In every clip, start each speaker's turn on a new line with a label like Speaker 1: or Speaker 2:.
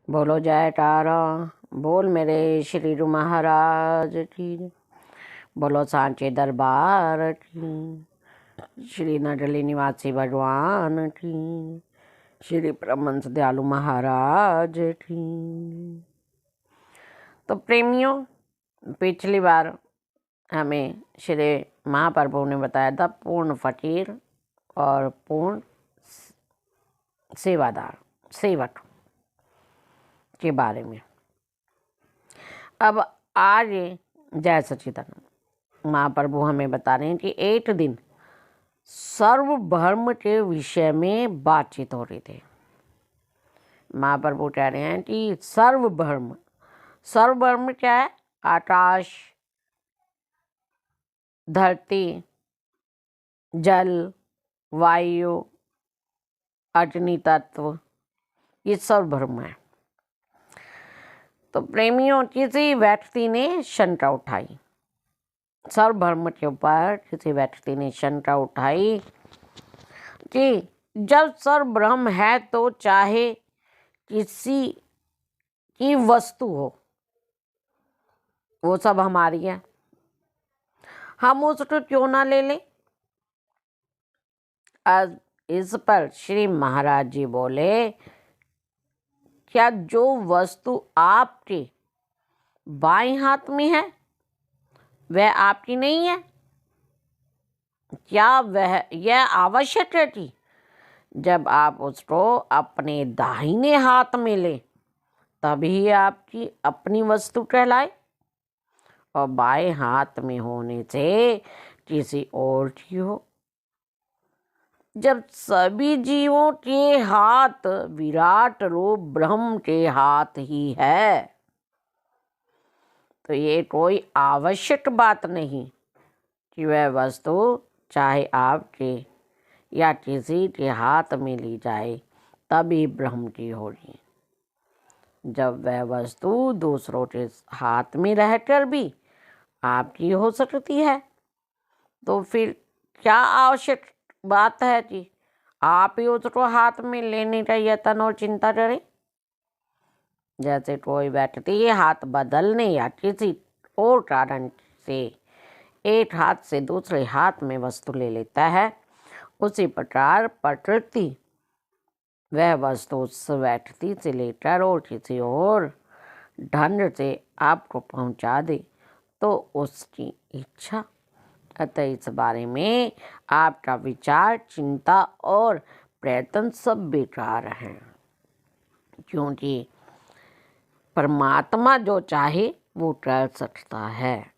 Speaker 1: बोलो जय तारा, बोल मेरे श्री गुरु महाराज की, बोलो सांचे दरबार की, श्री नडली निवासी भगवान की, श्री परमहंस दयालु महाराज की। तो प्रेमियों, पिछली बार हमें श्री महाप्रभु ने बताया था पूर्ण फकीर और पूर्ण सेवादार सेवक के बारे में। अब आज जय सच्चिदानंद महाप्रभु हमें बता रहे हैं कि एक दिन सर्वभर्म के विषय में बातचीत हो रही थी। महाप्रभु कह रहे हैं कि सर्वभर्म क्या है? आकाश, धरती, जल, वायु, अग्नि तत्व, ये सर्वभर्म है। तो प्रेमियों, किसी व्यक्ति ने शंका उठाई, सर्वभर्म के ऊपर किसी व्यक्ति ने शंका उठाई कि जब सर्वब्रह्म है तो चाहे किसी की वस्तु हो, वो सब हमारी है, हम उसको क्यों ना ले लें। आज इस पर श्री महाराज जी बोले, क्या जो वस्तु आपके बाएं हाथ में है वह आपकी नहीं है? क्या वह यह आवश्यक है कि जब आप उसको अपने दाहिने हाथ में लें तभी आपकी अपनी वस्तु कहलाए, और बाएं हाथ में होने से किसी और की हो? जब सभी जीवों के हाथ विराट रूप ब्रह्म के हाथ ही है, तो ये कोई आवश्यक बात नहीं कि वह वस्तु चाहे आपके या किसी के हाथ में ली जाए तभी ब्रह्म की होगी। जब वह वस्तु दूसरों के हाथ में रहकर भी आपकी हो सकती है, तो फिर क्या आवश्यक बात है कि आप ही उसको हाथ में लेने का यत्न और चिंता करें। जैसे कोई व्यक्ति हाथ बदलने या किसी और कारण से एक हाथ से दूसरे हाथ में वस्तु ले लेता है, उसी प्रकार प्रकृति वह वस्तु उस व्यक्ति से लेकर और किसी और ढंग से आपको पहुंचा दे तो उसकी इच्छा। अतः इस बारे में आपका विचार, चिंता और प्रयत्न सब बेकार हैं, क्योंकि परमात्मा जो चाहे वो कर सकता है।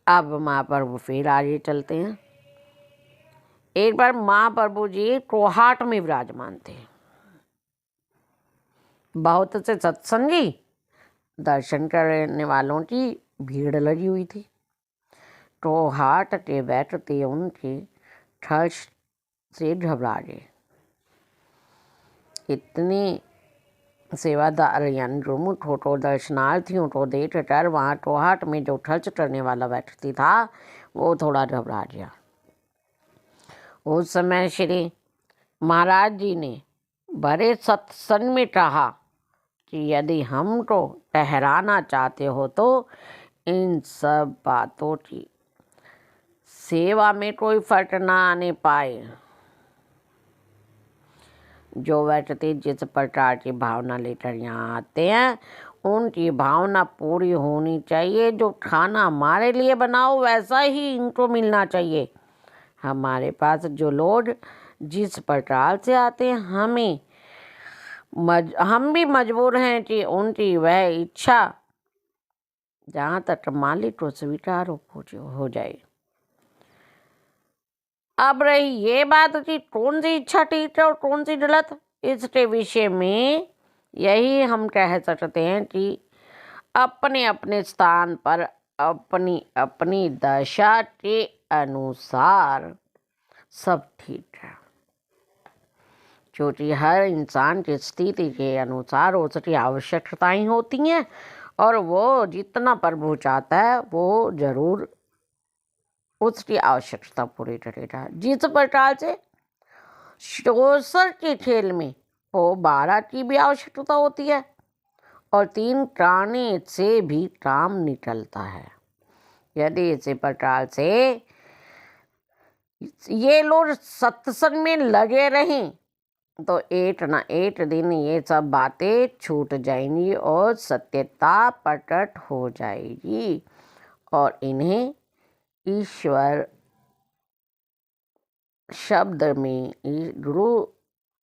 Speaker 1: अब महाप्रभु फिर आगे चलते हैं। एक बार महाप्रभु जी कोहाट में विराजमान थे। बहुत से सत्संगी दर्शन करने वालों की भीड़ लगी हुई थी। कोहाट के बैठते उनके ठर्ष से घबरा गए। इतनी सेवादार यानी गुरुमुख हो दर्शनार्थियों को देख कर वहाँ कोहाट में जो खर्च करने वाला व्यक्ति था वो थोड़ा घबरा गया। उस समय श्री महाराज जी ने बड़े सत्संग में कहा कि यदि हमको ठहराना चाहते हो तो इन सब बातों की सेवा में कोई फर्क ना आने पाए। जो व्यक्ति जिस प्रकार की भावना लेकर यहाँ आते हैं उनकी भावना पूरी होनी चाहिए। जो खाना हमारे लिए बनाओ वैसा ही इनको मिलना चाहिए। हमारे पास जो लोग जिस प्रकार से आते हैं हम भी मजबूर हैं कि उनकी वह इच्छा जहाँ तक मालिक को स्वीकार हो जाए। अब रही ये बात कि कौन सी इच्छा ठीक है और कौन सी गलत, इसके विषय में यही हम कह सकते हैं कि अपने अपने स्थान पर अपनी अपनी दशा के अनुसार सब ठीक है, क्योंकि हर इंसान की स्थिति के अनुसार उसकी आवश्यकताएं होती हैं और वो जितना प्रभु चाहता है वो जरूर उसकी आवश्यकता पूरी करेगा। जिस प्रकार से शोषण के खेल में को 12 की भी आवश्यकता होती है और 3 प्राणी से भी काम निकलता है। यदि इसी प्रकार से ये लोग सत्संग में लगे रहें तो एक न एक दिन ये सब बातें छूट जाएंगी और सत्यता प्रकट हो जाएगी और इन्हें ईश्वर शब्द में गुरु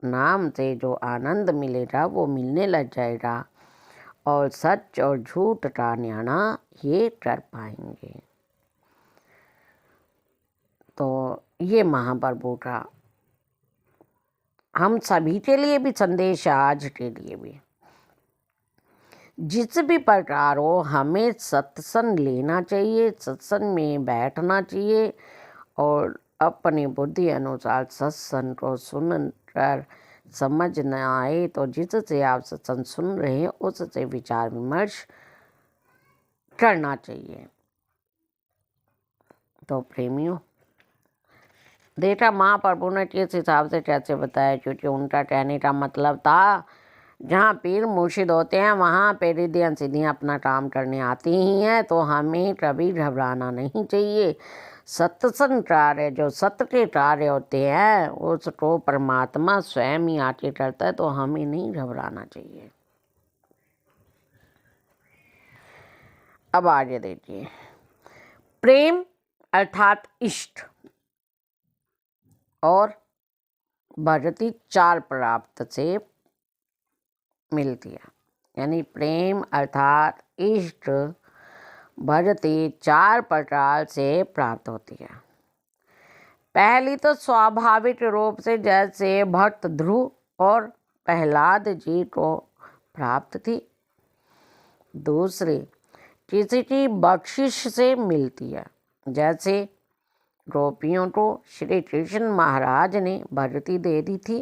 Speaker 1: नाम से जो आनंद मिलेगा वो मिलने लग जाएगा और सच और झूठ का न्याणा ये कर पाएंगे। तो ये महाप्रभु का हम सभी के लिए भी संदेश है, आज के लिए भी। जिस भी प्रकार हो हमें सत्संग लेना चाहिए, सत्संग में बैठना चाहिए और अपनी बुद्धि अनुसार सत्संग को सुनकर समझ न आए तो जिससे आप सत्संग सुन रहे हैं उससे विचार विमर्श करना चाहिए। तो प्रेमियों, देखा महाप्रभु ने किस हिसाब से कैसे बताया, क्योंकि उनका कहने का मतलब था जहाँ पीर मुर्शिद होते हैं वहाँ पे रिद्धियाँ सिद्धियाँ अपना काम करने आती ही हैं, तो हमें कभी घबराना नहीं चाहिए। सत्संग कार्य जो सत्य के कार्य होते हैं उसको परमात्मा स्वयं ही आके करता है, तो हमें नहीं घबराना चाहिए। अब आगे देखिए, प्रेम अर्थात इष्ट और भक्ति 4 प्राप्त से मिलती है। यानी प्रेम अर्थात इष्ट भक्ति 4 प्रकार से प्राप्त होती है। पहली तो स्वाभाविक रूप से जैसे भक्त ध्रुव और प्रहलाद जी को प्राप्त थी। दूसरी किसी की बख्शिश से मिलती है, जैसे गोपियों को श्री कृष्ण महाराज ने भक्ति दे दी थी,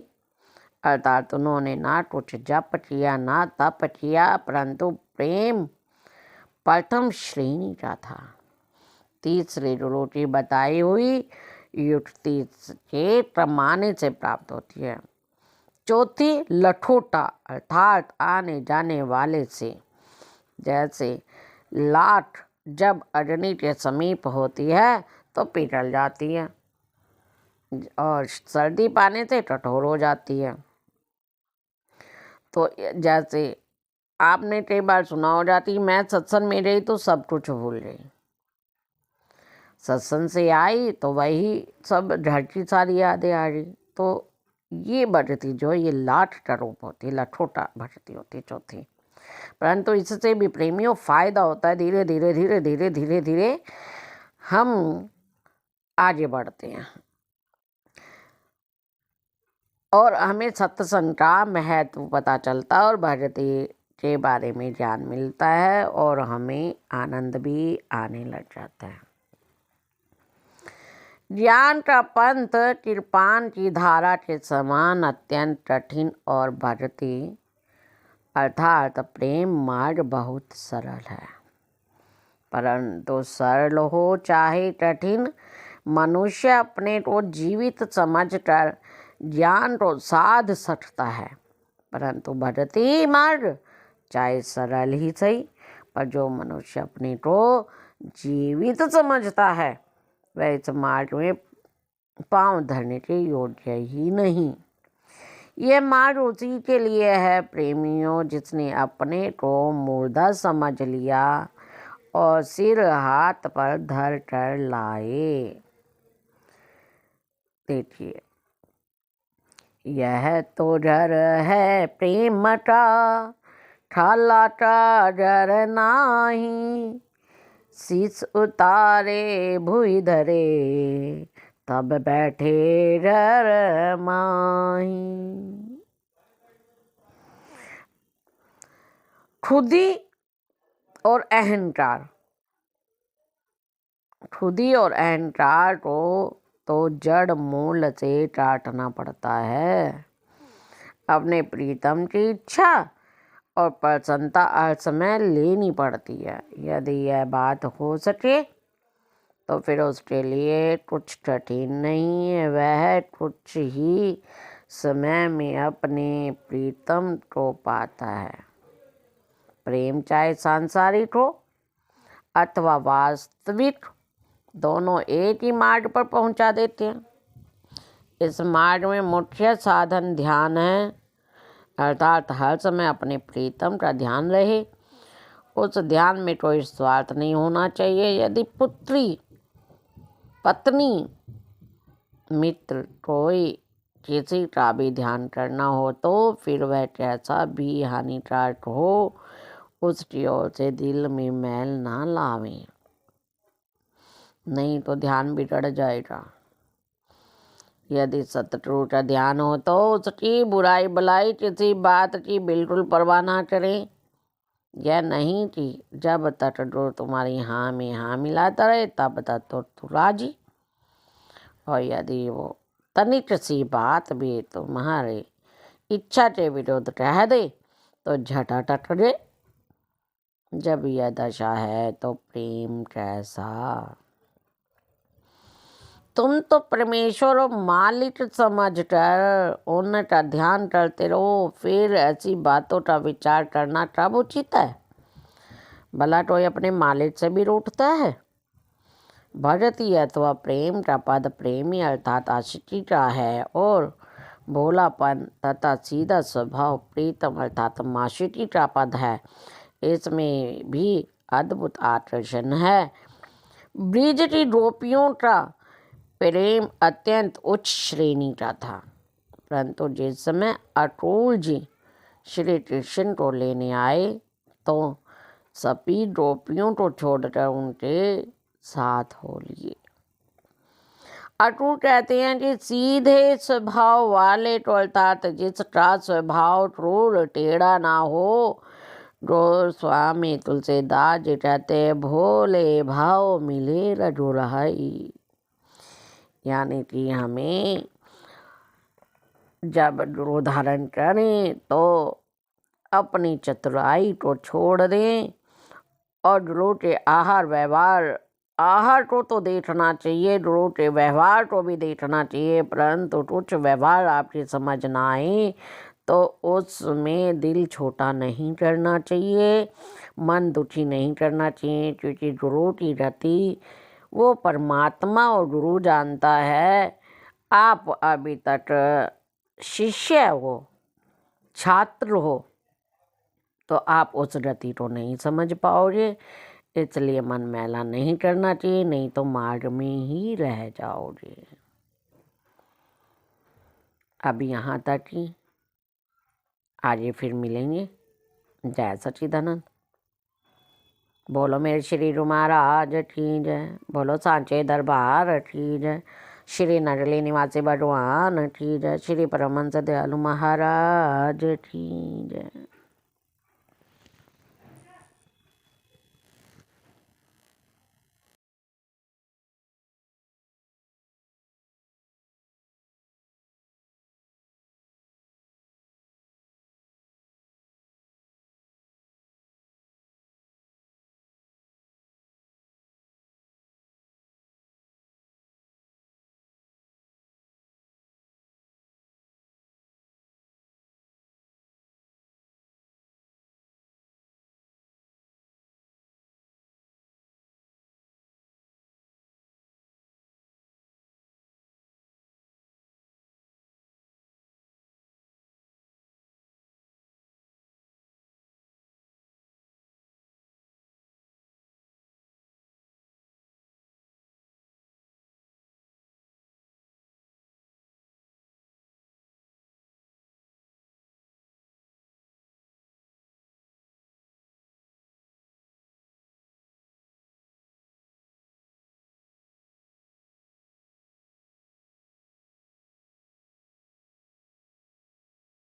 Speaker 1: अर्थात उन्होंने ना कुछ जप किया ना तप किया, परंतु प्रेम प्रथम श्रेणी का था। तीसरी गुरु की बताई हुई युक्ति के प्रमाण से प्राप्त होती है। चौथी लठोटा अर्थात आने जाने वाले से, जैसे लाठ जब अग्नि के समीप होती है तो पिघल जाती है और सर्दी पाने से कठोर हो जाती है। तो जैसे आपने कई बार सुना हो जाती, मैं सत्संग में रही तो सब कुछ भूल गई, सत्संग से आई तो वही सब घर की सारी यादें आ गई। तो ये भक्ति जो ये लाठ का रूप होती है, लठोटा भक्ति होती है चौथी। परंतु इससे भी प्रेमियों फायदा होता है, धीरे धीरे धीरे धीरे धीरे धीरे हम आगे बढ़ते हैं और हमें सत्संग का महत्व पता चलता है और भक्ति के बारे में ज्ञान मिलता है और हमें आनंद भी आने लग जाता है। ज्ञान का पंथ कृपान की धारा के समान अत्यंत कठिन और भक्ति अर्थात प्रेम मार्ग बहुत सरल है, परंतु सरल हो चाहे कठिन, मनुष्य अपने को जीवित समझकर ज्ञान को साध सकता है। परंतु भक्ति मार्ग चाहे सरल ही सही, पर जो मनुष्य अपने को जीवित समझता है वह इस मार्ग में पांव धरने के योग्य ही नहीं। यह मार्ग उसी के लिए है प्रेमियों जिसने अपने को मुर्दा समझ लिया और सिर हाथ पर धर कर लाए। देखिए, यह तो डर है प्रेम का, ठाला का डर नाही, शीस उतारे भुई धरे, तब बैठे डर माही। खुदी और अहंकार, खुदी और अहंकार को तो जड़ मूल से काटना पड़ता है। अपने प्रीतम की इच्छा और प्रसन्नता हर समय लेनी पड़ती है। यदि यह बात हो सके तो फिर उसके लिए कुछ कठिन नहीं है, वह कुछ ही समय में अपने प्रीतम को पाता है। प्रेम चाहे सांसारिक हो अथवा वास्तविक, दोनों एक ही मार्ग पर पहुंचा देते हैं। इस मार्ग में मुख्य साधन ध्यान है, अर्थात हर समय अपने प्रीतम का ध्यान रहे। उस ध्यान में कोई स्वार्थ नहीं होना चाहिए। यदि पुत्री, पत्नी, मित्र, कोई किसी का भी ध्यान करना हो तो फिर वह कैसा भी हानिकारक हो उसकी ओर से दिल में मैल ना लावे, नहीं तो ध्यान बिगड़ जाएगा। यदि शत्रु का ध्यान हो तो उसकी बुराई भलाई किसी बात की बिल्कुल परवाह ना करें। यह नहीं कि जब तक जो तुम्हारी हाँ में हाँ मिलाता रहे तब तक तो तू राजी, और यदि वो तनिक सी बात भी तुम्हारे इच्छा के विरुद्ध कह दे तो झटाटक दे। जब यह दशा है तो प्रेम कैसा। तुम तो परमेश्वर और मालिक समझकर उनका ध्यान करते रहो, फिर ऐसी बातों का विचार करना कब उचित है। भला कोई अपने मालिक से भी रूठता है। भगति अथवा प्रेम का पद प्रेमी अर्थात आशिकी का है, और भोलापन तथा सीधा स्वभाव प्रीतम अर्थात माशिकी का पद है। इसमें भी अद्भुत आकर्षण है। ब्रिज की गोपियों का प्रेम अत्यंत उच्च श्रेणी का था, परंतु जिस समय अटूल जी श्री कृष्ण को लेने आए तो सभी गोपियों को छोड़कर उनके साथ हो लिए। अटूल कहते हैं कि सीधे स्वभाव वाले को अर्थात जिसका स्वभाव क्रूर टेढ़ा ना हो। गोस्वामी तुलसीदास जी कहते भोले भाव मिले रघुराई, यानी कि हमें जब गुरु धारण करें तो अपनी चतुराई को छोड़ दें और गुरु के आहार को तो देखना चाहिए, गुरु के व्यवहार को भी देखना चाहिए, परंतु कुछ व्यवहार आपकी समझ ना आए तो उसमें दिल छोटा नहीं करना चाहिए, मन दुखी नहीं करना चाहिए, क्योंकि गुरु की गति वो परमात्मा और गुरु जानता है। आप अभी तक शिष्य हो, छात्र हो, तो आप उस गति को नहीं समझ पाओगे, इसलिए मन मैला नहीं करना चाहिए, नहीं तो मार्ग में ही रह जाओगे। अब यहाँ तक ही, आगे फिर मिलेंगे। जय सच्चिदानंद। बोलो मेरे श्री गुरु महाराज की जय, बोलो सांचे दरबार की जय, श्री नगली निवासी भगवान की जय, श्री परमहंस दयालु महाराज की जय।